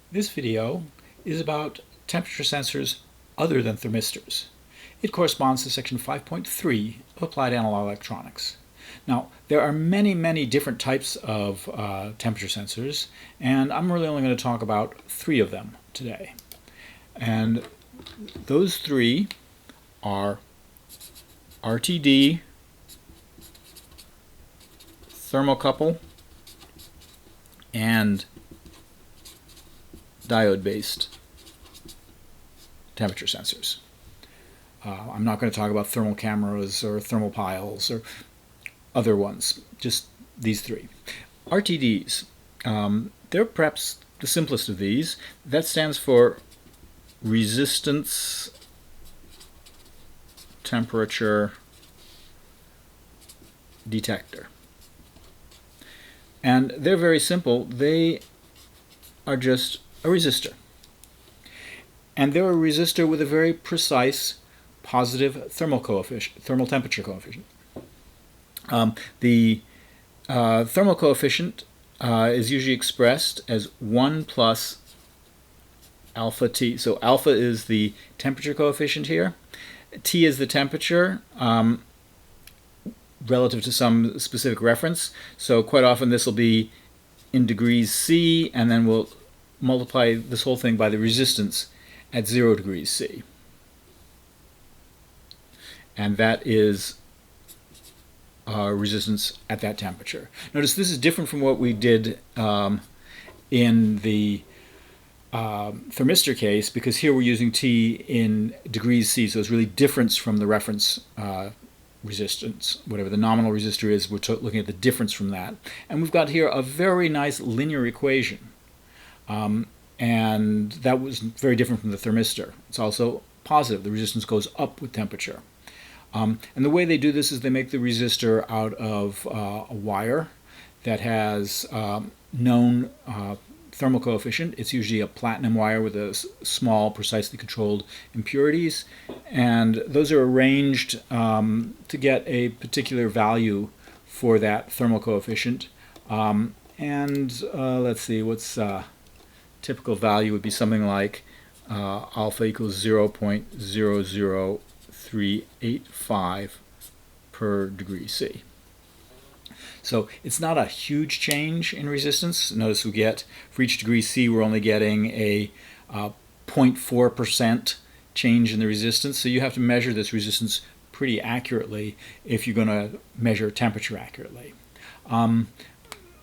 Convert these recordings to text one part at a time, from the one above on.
This video is about temperature sensors other than thermistors. It corresponds to section 5.3 of Applied Analog Electronics. Now, there are many different types of temperature sensors, and I'm really only going to talk about three of them today. And those three are RTD, thermocouple, and diode-based temperature sensors. I'm not going to talk about thermal cameras or thermal piles or other ones, just these three. RTDs, they're perhaps the simplest of these. That stands for resistance temperature detector. And they're very simple. They are just a resistor. And they're a resistor with a very precise positive thermal temperature coefficient. The thermal coefficient is usually expressed as 1 plus alpha T. So alpha is the temperature coefficient here. T is the temperature relative to some specific reference. So quite often this will be in degrees C, and then we'll multiply this whole thing by the resistance at 0 degrees C. And that is resistance at that temperature. Notice this is different from what we did in the thermistor case, because here we're using T in degrees C, so it's really difference from the reference resistance. Whatever the nominal resistor is, we're looking at the difference from that. And we've got here a very nice linear equation. And that was very different from the thermistor. It's also positive. The resistance goes up with temperature. And the way they do this is they make the resistor out of a wire that has known thermal coefficient. It's usually a platinum wire with a small, precisely controlled impurities. And those are arranged to get a particular value for that thermal coefficient. Let's see, what's typical value would be something like alpha equals 0.00385 per degree C. So it's not a huge change in resistance. Notice we get, for each degree C, we're only getting a 0.4% change in the resistance. So you have to measure this resistance pretty accurately if you're going to measure temperature accurately.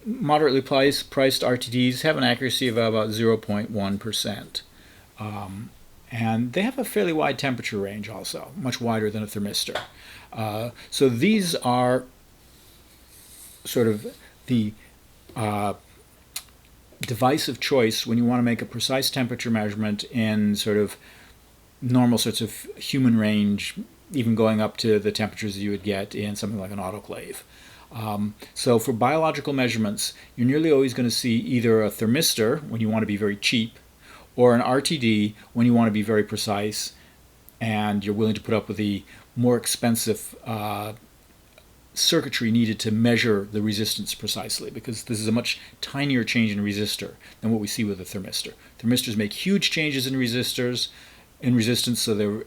Moderately priced RTDs have an accuracy of about 0.1%. And they have a fairly wide temperature range also, much wider than a thermistor. So these are sort of the device of choice when you want to make a precise temperature measurement in sort of normal sorts of human range, even going up to the temperatures that you would get in something like an autoclave. So for biological measurements, you're nearly always going to see either a thermistor when you want to be very cheap, or an RTD when you want to be very precise and you're willing to put up with the more expensive circuitry needed to measure the resistance precisely, because this is a much tinier change in resistor than what we see with a thermistor. Thermistors make huge changes in resistance, so they're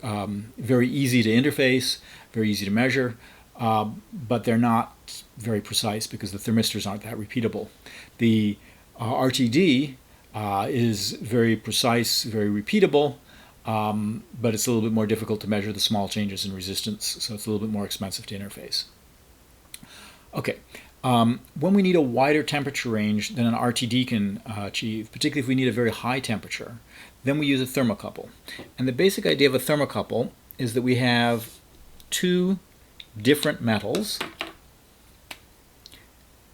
very easy to interface, very easy to measure, but they're not very precise because the thermistors aren't that repeatable. The RTD is very precise, very repeatable, but it's a little bit more difficult to measure the small changes in resistance, so it's a little bit more expensive to interface. Okay, when we need a wider temperature range than an RTD can achieve, particularly if we need a very high temperature, then we use a thermocouple. And the basic idea of a thermocouple is that we have two different metals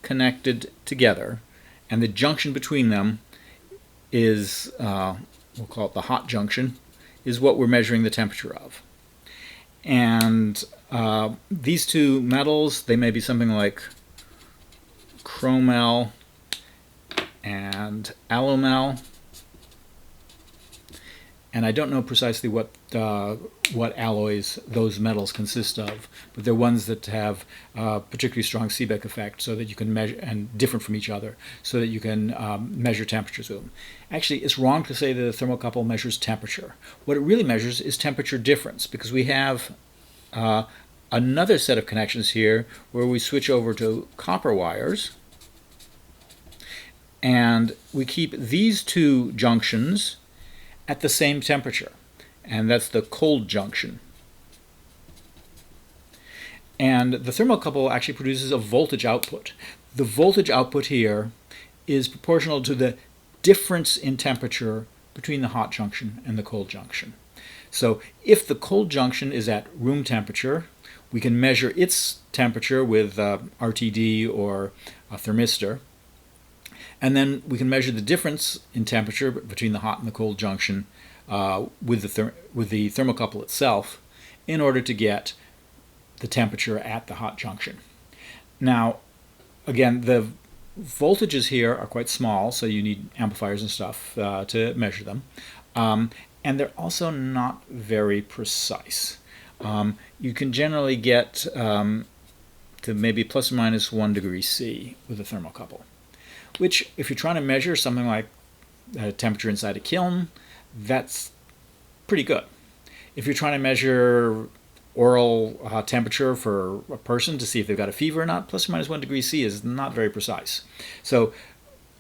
connected together, and the junction between them is, we'll call it the hot junction, is what we're measuring the temperature of. And these two metals, they may be something like chromel and alumel. and I don't know precisely what alloys those metals consist of, but they're ones that have particularly strong Seebeck effect, so that you can measure, and different from each other, so that you can measure temperatures with them. Actually, it's wrong to say that a thermocouple measures temperature. What it really measures is temperature difference, because we have another set of connections here where we switch over to copper wires, and we keep these two junctions at the same temperature, and that's the cold junction. And the thermocouple actually produces a voltage output. The voltage output here is proportional to the difference in temperature between the hot junction and the cold junction. So if the cold junction is at room temperature, we can measure its temperature with RTD or a thermistor. And then we can measure the difference in temperature between the hot and the cold junction with the thermocouple itself in order to get the temperature at the hot junction. Now, again, the voltages here are quite small, so you need amplifiers and stuff to measure them. And they're also not very precise. You can generally get to maybe plus or minus 1 degree C with a thermocouple, which, if you're trying to measure something like temperature inside a kiln, that's pretty good. If you're trying to measure oral temperature for a person to see if they've got a fever or not, plus or minus 1 degree C is not very precise. So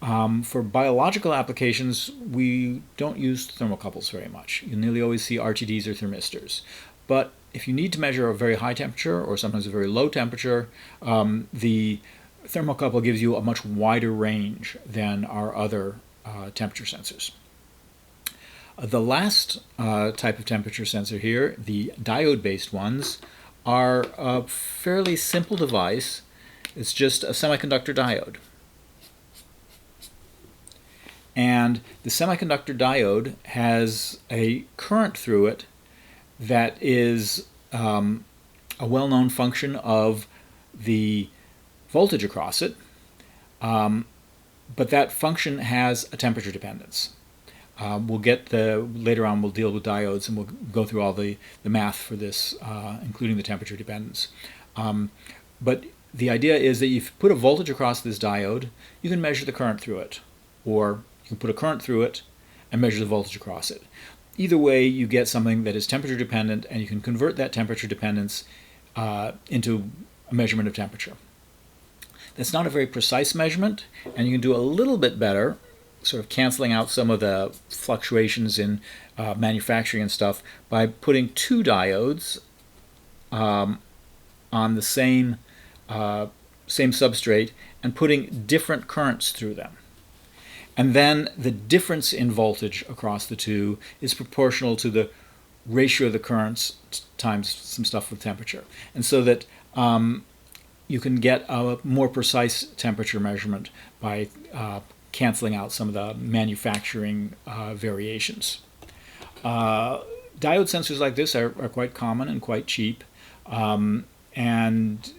for biological applications, we don't use thermocouples very much. You nearly always see RTDs or thermistors. But if you need to measure a very high temperature or sometimes a very low temperature, the thermocouple gives you a much wider range than our other temperature sensors. The last type of temperature sensor here, the diode-based ones, are a fairly simple device. It's just a semiconductor diode. And the semiconductor diode has a current through it that is a well-known function of the voltage across it, but that function has a temperature dependence. We'll get later on we'll deal with diodes, and we'll go through all the math for this, including the temperature dependence. But the idea is that if you put a voltage across this diode, you can measure the current through it, or you can put a current through it and measure the voltage across it. Either way, you get something that is temperature dependent, and you can convert that temperature dependence into a measurement of temperature. That's not a very precise measurement, and you can do a little bit better, sort of canceling out some of the fluctuations in manufacturing and stuff, by putting two diodes on the same substrate and putting different currents through them. And then the difference in voltage across the two is proportional to the ratio of the currents times some stuff with temperature. And so that you can get a more precise temperature measurement by canceling out some of the manufacturing variations. Diode sensors like this are quite common and quite cheap, and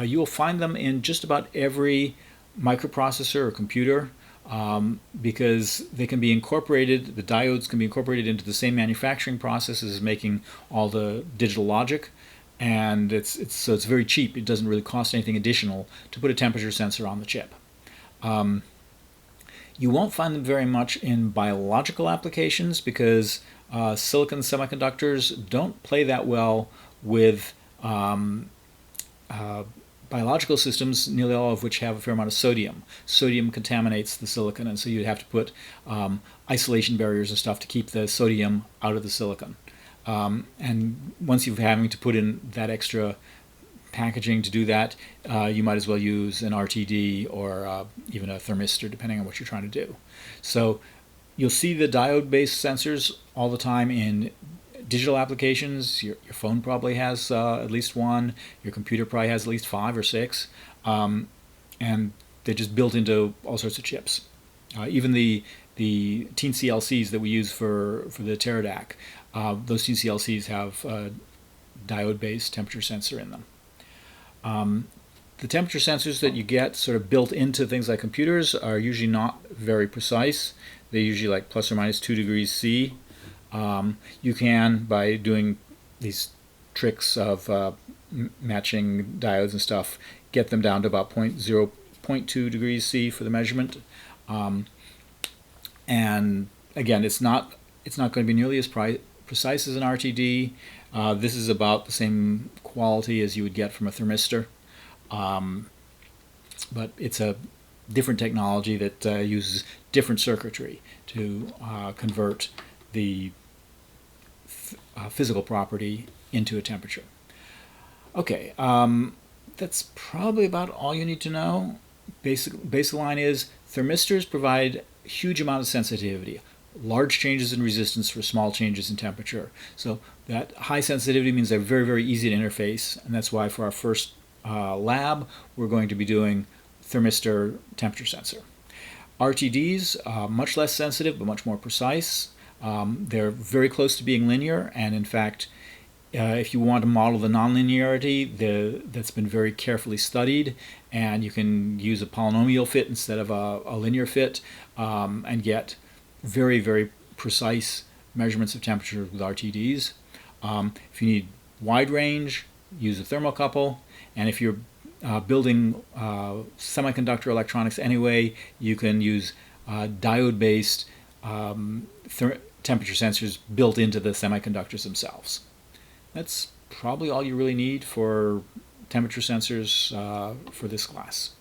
you will find them in just about every microprocessor or computer, because they can be incorporated, the diodes can be incorporated into the same manufacturing processes as making all the digital logic, and so it's very cheap. It doesn't really cost anything additional to put a temperature sensor on the chip. You won't find them very much in biological applications, because silicon semiconductors don't play that well with biological systems, nearly all of which have a fair amount of sodium. Sodium contaminates the silicon, and so you'd have to put isolation barriers and stuff to keep the sodium out of the silicon. And once you're having to put in that extra packaging to do that, you might as well use an RTD or even a thermistor, depending on what you're trying to do. So you'll see the diode-based sensors all the time in digital applications. Your phone probably has at least one. Your computer probably has at least 5 or 6. And they're just built into all sorts of chips. Even the Teen CLCs that we use for the Teradek, those Teen CLCs have a diode-based temperature sensor in them. The temperature sensors that you get sort of built into things like computers are usually not very precise. They're usually like plus or minus 2 degrees C. You can, by doing these tricks of matching diodes and stuff, get them down to about 0.2 degrees C for the measurement. And again, it's not going to be nearly as precise as an RTD. This is about the same quality as you would get from a thermistor, but it's a different technology that uses different circuitry to convert the physical property into a temperature. Okay, that's probably about all you need to know. Baseline is thermistors provide a huge amount of sensitivity, large changes in resistance for small changes in temperature. So that high sensitivity means they're very, very easy to interface, and that's why for our first lab, we're going to be doing thermistor temperature sensor. RTDs, much less sensitive but much more precise. They're very close to being linear, and in fact, if you want to model the nonlinearity, that's been very carefully studied, and you can use a polynomial fit instead of a linear fit, and get very, very precise measurements of temperature with RTDs. If you need wide range, use a thermocouple, and if you're building semiconductor electronics anyway, you can use diode-based temperature sensors built into the semiconductors themselves. That's probably all you really need for temperature sensors for this class.